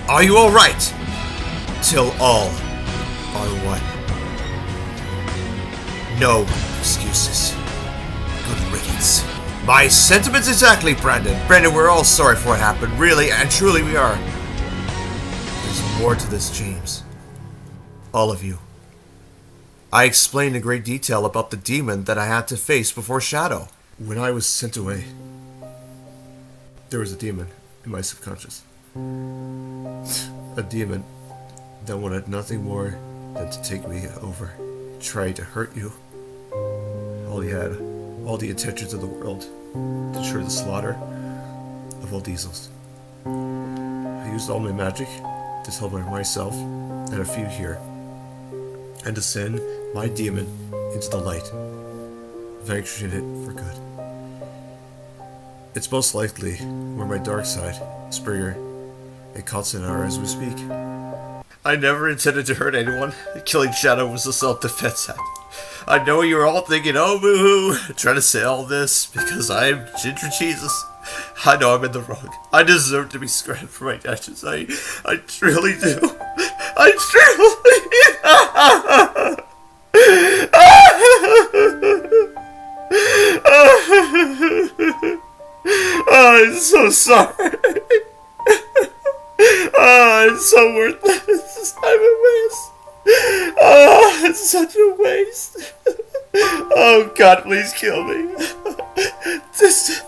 [SPEAKER 1] Are you all right? Till all are one. No excuses. Good riddance. My sentiments exactly, Brandon. Brandon, we're all sorry for what happened. Really and truly we are. There's more to this, James. All of you. I explained in great detail about the demon that I had to face before Shadow. When I was sent away, there was a demon in my subconscious. A demon that wanted nothing more than to take me over, try to hurt you. All he had, all the intentions of the world, to ensure the slaughter of all diesels. I used all my magic to celebrate myself and a few here, and to send my demon into the light, vanquishing it for good. It's most likely where my dark side, Springer, and constant are as we speak. I never intended to hurt anyone. Killing Shadow was a self-defense act. I know you're all thinking, oh boo-hoo, trying to say all this because I'm Ginger Jesus. I know I'm in the wrong. I deserve to be scratched for my actions. I truly do. I truly... Oh, I'm so sorry. Oh, it's so worthless. I'm a waste. Oh, it's such a waste. Oh, God, please kill me. Just...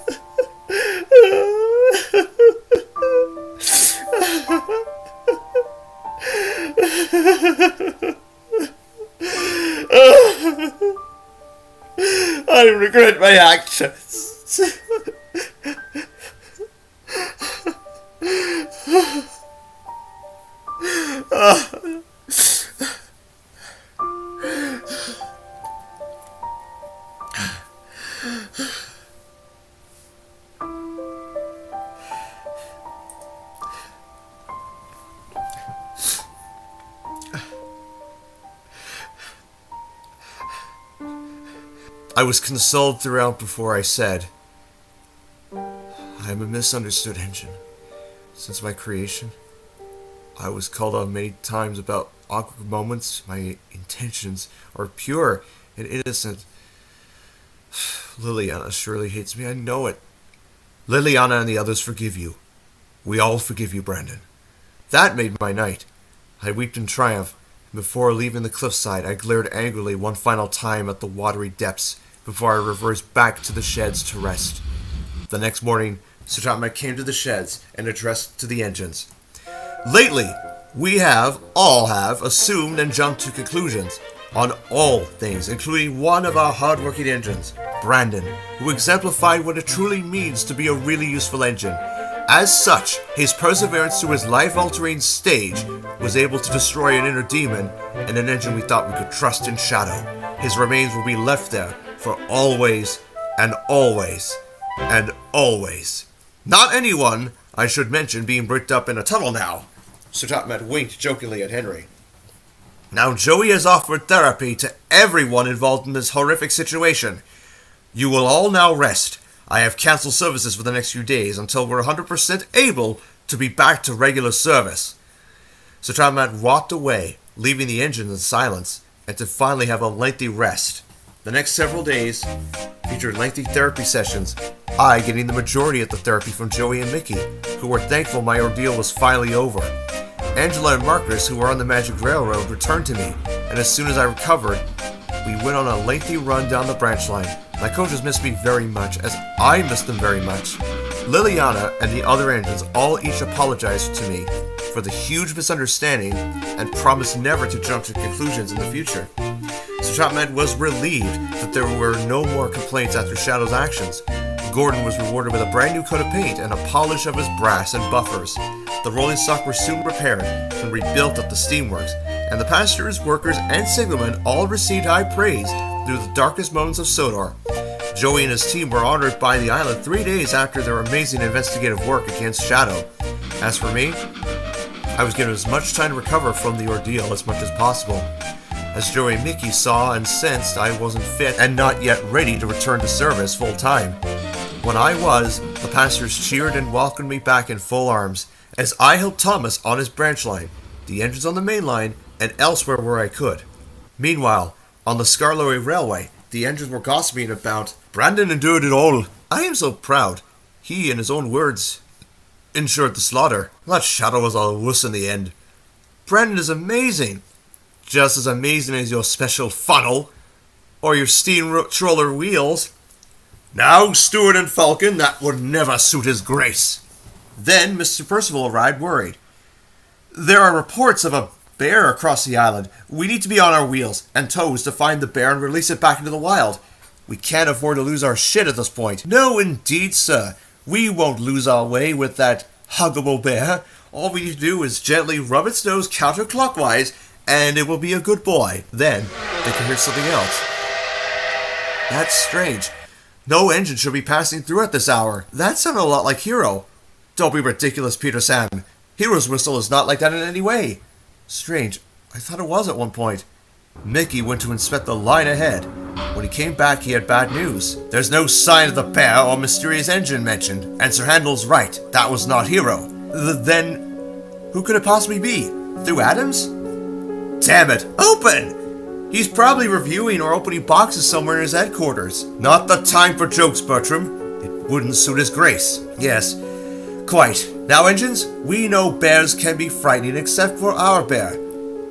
[SPEAKER 1] I regret my actions. I was consoled throughout before I said, I am a misunderstood engine. Since my creation, I was called on many times about awkward moments. My intentions are pure and innocent. Liliana surely hates me, I know it. Liliana and the others forgive you. We all forgive you, Brandon. That made my night. I wept in triumph. Before leaving the cliffside, I glared angrily one final time at the watery depths before I reversed back to the sheds to rest. The next morning, Sodor came to the sheds and addressed to the engines. Lately, We all have, assumed and jumped to conclusions on all things, including one of our hard-working engines, Brandon, who exemplified what it truly means to be a really useful engine. As such, his perseverance through his life-altering stage was able to destroy an inner demon and an engine we thought we could trust in shadow. His remains will be left there for always and always and always. Not anyone, I should mention, being bricked up in a tunnel now. Sir Topman winked jokingly at Henry. Now Joey has offered therapy to everyone involved in this horrific situation. You will all now rest. I have canceled services for the next few days until we're 100% able to be back to regular service. Sir Topman walked away, leaving the engine in silence, and to finally have a lengthy rest. The next several days featured lengthy therapy sessions, I getting the majority of the therapy from Joey and Mickey, who were thankful my ordeal was finally over. Angela and Marcus, who were on the Magic Railroad, returned to me, and as soon as I recovered, we went on a lengthy run down the branch line. My coaches missed me very much, as I missed them very much. Liliana and the other engines all each apologized to me for the huge misunderstanding and promised never to jump to conclusions in the future. Sir Chapman was relieved that there were no more complaints after Shadow's actions. Gordon was rewarded with a brand new coat of paint and a polish of his brass and buffers. The rolling stock were soon repaired and rebuilt at the steamworks, and the passengers, workers, and signalmen all received high praise through the darkest moments of Sodor. Joey and his team were honored by the island 3 days after their amazing investigative work against Shadow. As for me, I was given as much time to recover from the ordeal as much as possible. As Joey and Mickey saw and sensed I wasn't fit and not yet ready to return to service full time. When I was, the passengers cheered and welcomed me back in full arms, as I helped Thomas on his branch line, the engines on the main line, and elsewhere where I could. Meanwhile, on the Skarloey Railway, the engines were gossiping about Brandon endured it all. I am so proud. He, in his own words, ensured the slaughter. That Shadow was all wuss in the end. Brandon is amazing. Just as amazing as your special funnel, or your steamroller wheels. Now, Stewart and Falcon, that would never suit his grace. Then Mr. Percival arrived, worried. There are reports of a bear across the island. We need to be on our wheels and toes to find the bear and release it back into the wild. We can't afford to lose our shit at this point. No, indeed, sir. We won't lose our way with that huggable bear. All we need to do is gently rub its nose counterclockwise, and it will be a good boy. Then they can hear something else. That's strange. No engine should be passing through at this hour. That sounded a lot like Hero. Don't be ridiculous, Peter Sam. Hero's whistle is not like that in any way. Strange. I thought it was at one point. Mickey went to inspect the line ahead. When he came back, he had bad news. There's no sign of the bear or mysterious engine mentioned, and Sir Handel's right. That was not Hero. Then, who could it possibly be? Through Adams? Damn it! Open! He's probably reviewing or opening boxes somewhere in his headquarters. Not the time for jokes, Bertram. It wouldn't suit his grace. Yes, quite. Now, engines, we know bears can be frightening except for our bear.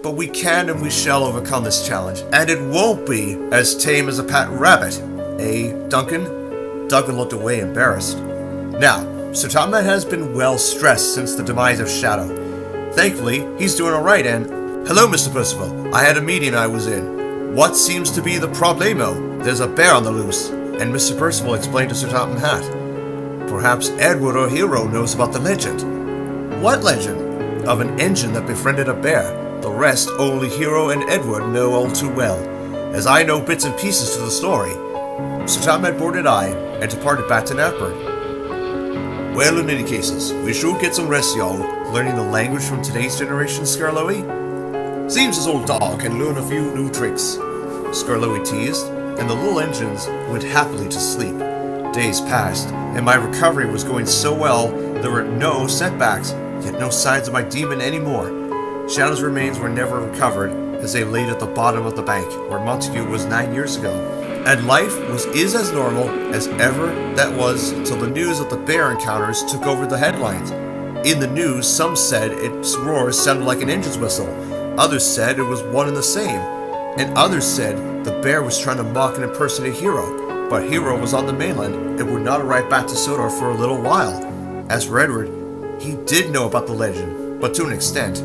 [SPEAKER 1] But we can and we shall overcome this challenge. And it won't be as tame as a pet rabbit. Eh, Duncan? Duncan looked away, embarrassed. Now, Sir Topman has been well stressed since the demise of Shadow. Thankfully, he's doing alright and... Hello, Mr. Percival. I had a meeting I was in. What seems to be the problemo? There's a bear on the loose. And Mr. Percival explained to Sir Topham Hatt. Perhaps Edward or Hero knows about the legend. What legend? Of an engine that befriended a bear. The rest only Hero and Edward know all too well, as I know bits and pieces to the story. Sir Tom had boarded I, and departed back to Knapburn. Well, in any cases, we should get some rest, y'all, learning the language from today's generation, Skarloey. Seems his old dog can learn a few new tricks. Skarloey teased, and the little engines went happily to sleep. Days passed, and my recovery was going so well, there were no setbacks, yet no signs of my demon anymore. Shadow's remains were never recovered, as they laid at the bottom of the bank, where Montague was 9 years ago. And life is as normal as ever that was until the news of the bear encounters took over the headlines. In the news, some said its roars sounded like an engine's whistle, others said it was one and the same, and others said the bear was trying to mock and impersonate Hero, but Hero was on the mainland and would not arrive back to Sodor for a little while. As for Edward, he did know about the legend, but to an extent.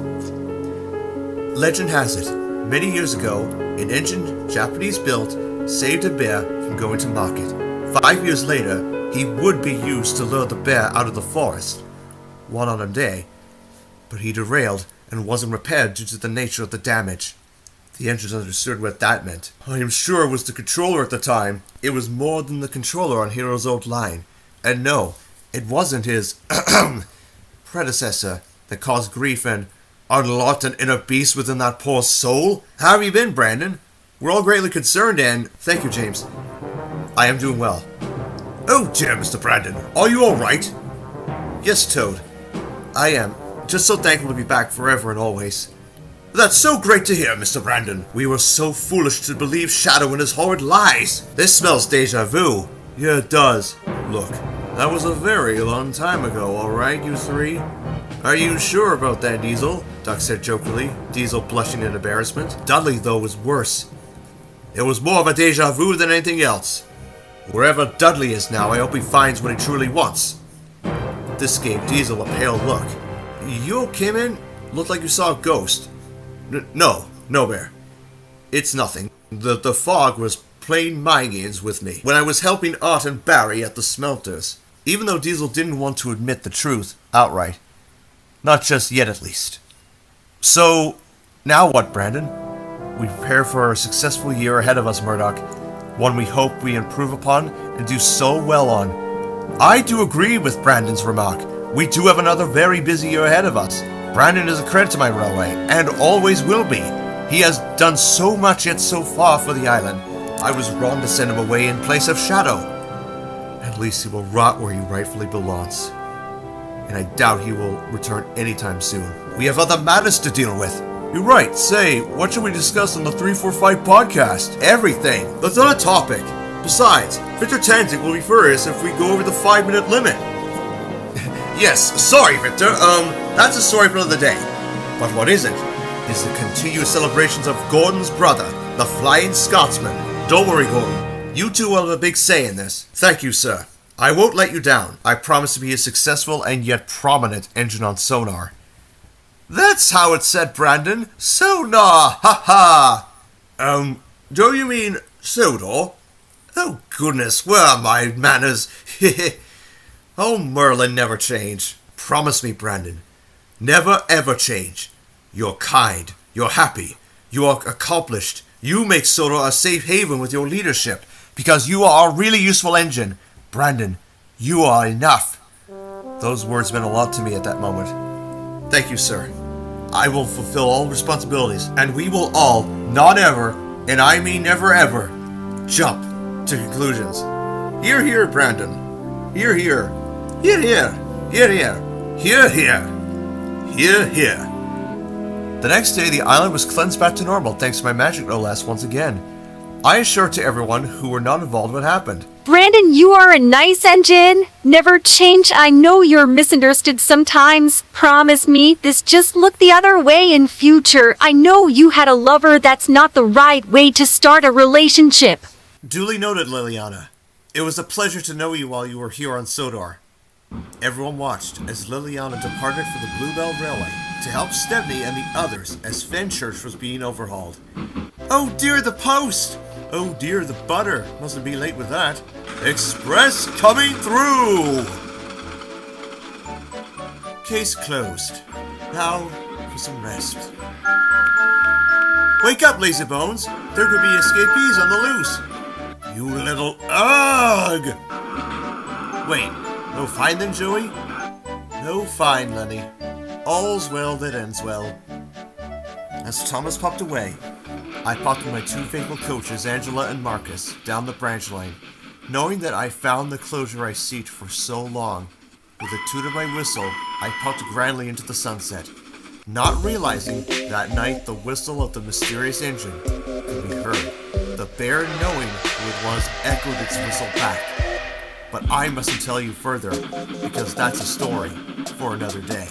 [SPEAKER 1] Legend has it, many years ago, an engine Japanese built saved a bear from going to market. 5 years later, he would be used to lure the bear out of the forest. One autumn day, but he derailed and wasn't repaired due to the nature of the damage. The engines understood what that meant. I am sure it was the controller at the time. It was more than the controller on Hero's old line. And no, it wasn't his predecessor that caused grief and unlocked an inner beast within that poor soul. How have you been, Brandon? We're all greatly concerned and... Thank you, James. I am doing well. Oh dear, Mr. Brandon. Are you alright? Yes, Toad. I am. Just so thankful to be back forever and always. That's so great to hear, Mr. Brandon. We were so foolish to believe Shadow and his horrid lies. This smells deja vu. Yeah, it does. Look, that was a very long time ago, alright, you three? Are you sure about that, Diesel? Duck said jokingly, Diesel blushing in embarrassment. Dudley, though, was worse. It was more of a deja vu than anything else. Wherever Dudley is now, I hope he finds what he truly wants. This gave Diesel a pale look. You okay, man? Looked like you saw a ghost. No, Bear. It's nothing. The fog was playing mind games with me when I was helping Art and Barry at the smelters. Even though Diesel didn't want to admit the truth outright. Not just yet, at least. So, now what, Brandon? We prepare for a successful year ahead of us, Murdoch. One we hope we improve upon and do so well on. I do agree with Brandon's remark. We do have another very busy year ahead of us. Brandon is a credit to my railway, and always will be. He has done so much yet so far for the island. I was wrong to send him away in place of Shadow. At least he will rot where he rightfully belongs. And I doubt he will return anytime soon. We have other matters to deal with. You're right. Say, what should we discuss on the 345 podcast? Everything. That's not a topic. Besides, Victor Tanzig will be furious if we go over the 5-minute limit. Yes, sorry, Victor. That's a story for another day. But what isn't is the continuous celebrations of Gordon's brother, the Flying Scotsman. Don't worry, Gordon. You two will have a big say in this. Thank you, sir. I won't let you down. I promise to be a successful and yet prominent engine on Sonar. That's how it's said, Brandon. Sonar, ha ha. Do you mean Sodor? Oh, goodness, where are my manners? Oh, Merlin, never change. Promise me, Brandon. Never, ever change. You're kind. You're happy. You are accomplished. You make Sodor a safe haven with your leadership. Because you are a really useful engine. Brandon, you are enough. Those words meant a lot to me at that moment. Thank you, sir. I will fulfill all responsibilities. And we will all, not ever, and I mean never ever, jump to conclusions. Hear, hear, Brandon. Hear, hear. Hear, hear. Hear, hear. Hear, hear. Hear, hear. The next day, the island was cleansed back to normal, thanks to my magic no less once again. I assured to everyone who were not involved what happened.
[SPEAKER 2] Brandon, you are a nice engine. Never change. I know you're misunderstood sometimes. Promise me this just look the other way in future. I know you had a lover. That's not the right way to start a relationship.
[SPEAKER 1] Duly noted, Liliana. It was a pleasure to know you while you were here on Sodor. Everyone watched as Liliana departed for the Bluebell Railway to help Stepney and the others as Fenchurch was being overhauled. Oh dear, the post! Oh dear, the butter. Mustn't be late with that. Express coming through! Case closed. Now for some rest. Wake up, lazy bones. There could be escapees on the loose. You little ugh! Wait, no fine then, Joey? No fine, Lenny. All's well that ends well. As Thomas popped away, I popped with my two faithful coaches, Angela and Marcus, down the branch line, knowing that I found the closure I sought for so long. With a toot of my whistle, I popped grandly into the sunset, not realizing that night the whistle of the mysterious engine could be heard. The bear, knowing who it was, echoed its whistle back. But I mustn't tell you further, because that's a story for another day.